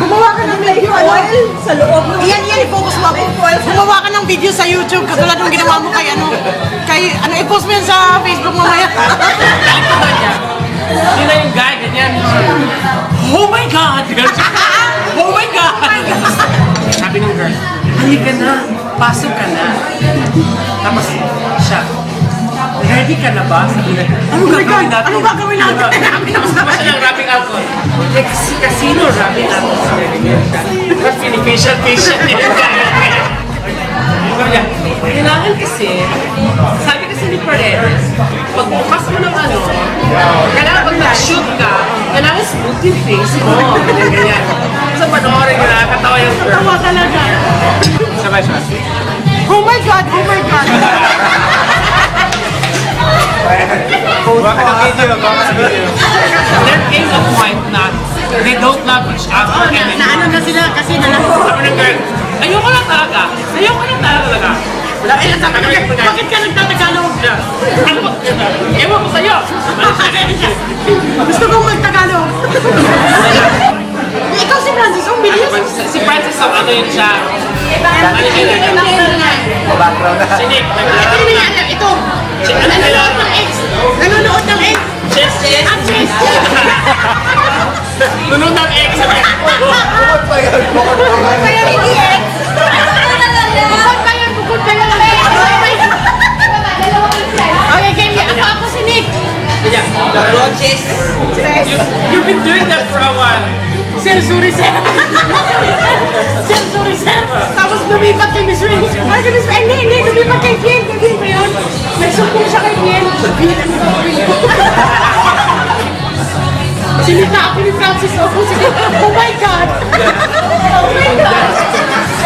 Gumawa ka ng video oil sa loob. Iyan, i-focus mo ako. Gumawa ka ng video sa YouTube katulad ng ginawa mo kay i-post mo yan sa Facebook mamaya. Kalikutan niya. Hindi na yung guy, ganyan. Oh my God! Oh my God! Sabi ng girl, halika na, pasok ka na. Tapos siya, ready ka na ba? Sabi na, anong gagawin natin? Anong gagawin natin? Tapos siya ng wrapping up ko. Si Casino wrapping up. Tapos facial. Kailangan kasi, sabi kasi ni Paredes, pag bukas mo ng kailangan pag nag-shoot ka, kailangan smooth yung face mo. Ganyan. Sa panoorin ko, nakakatawa yung girl. Tawa talaga. Sabay siya. Oh my God! Oh my God! Baka na video. There came a point na they don't love each other anymore. Naano na sila kasi Sabi ng girl, ayoko lang talaga. Wala, Bakit ka nagtatagalog? Ewan ko sa'yo. Gusto kong magtagalog. Ikaw si Francis, ang bilis. Si Francis, ano yun siya? Ano yun? Sinig. Ito. Nanonood ng X. Nanonood ng X. Chess. Nunod ng ex. Kaya hindi X. Bukod pa yan. Okay, game. Ako si Nick. You've been doing that for a while. Sir. Tapos lumipat kay Miss Rin. Ay, kay Miss Rin. Hindi. Lumipat kay Fiel. Kay Fiel ba yun? May sumpong siya kay Fiel. Sinita ako ni Francis. Oh my God.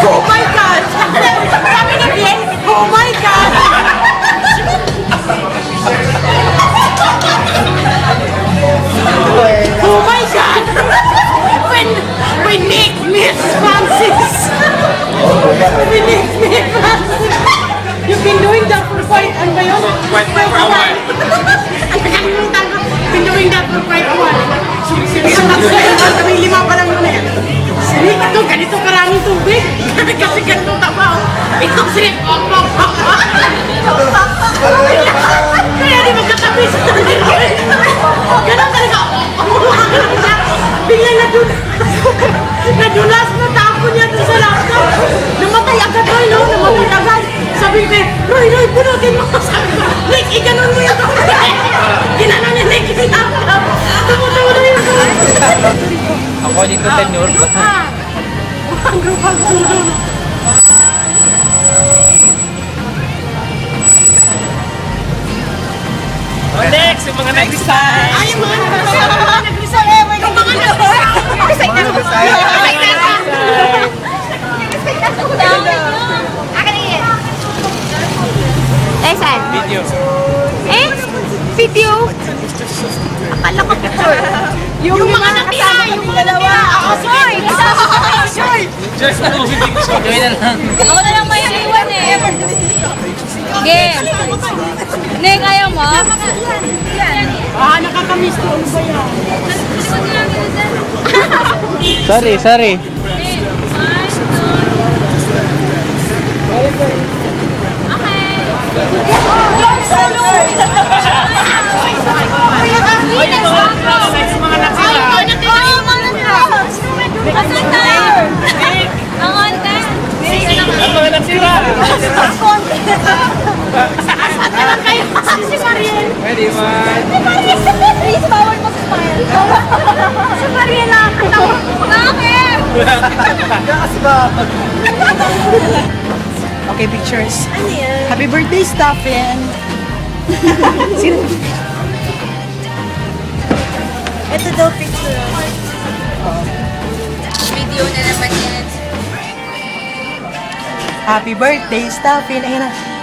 Oh my God. Sabi ni Fiel, oh my God. Oh my God. When Nick meets Francis. You've been doing that for quite, ano ba yun? Quite a while. Been doing that for quite a while. Kami 5 pa lang yun eh. Sinig, ito, ganito karaming tubig. Kasi ganito taba. Ito, sinig, kaya di magkatabi sa tabi. Ganon talaga. Biglang nadulas na tapo niya dun sa laptop. Namatay agad, Roy, no? Namatay agad. Sabi ko, Roy, bunutin mo. Sabi ko, Nick, iganon mo yung tubig. Ginano niya, Nick, yung laptop. Tumutuwa na yung Ako dito tenure ko. Ang grupang tulong. Next, yung mga nag-design. Ay, yung mga nag-resign. May mga nag-resign na ako. Saan? Video. Video? Akala ko picture. Yung mga nakatama yung dalawa. Ako, Soy! Soy! Just na movie picture. Gawin na lang. Ako na lang may iwan eh. Game. Hindi, kaya mo? Nakakamiss ko. Ano ba yan? Sorry. Si Mariel. Ready, man. Please, bawal mag-smile. Si Maria nakakatawa. Bakit? Okay, pictures. Ano yan? Happy birthday, Stephen. Ito daw picture. Video na naman yan. Happy birthday, Stephen. Ayun na.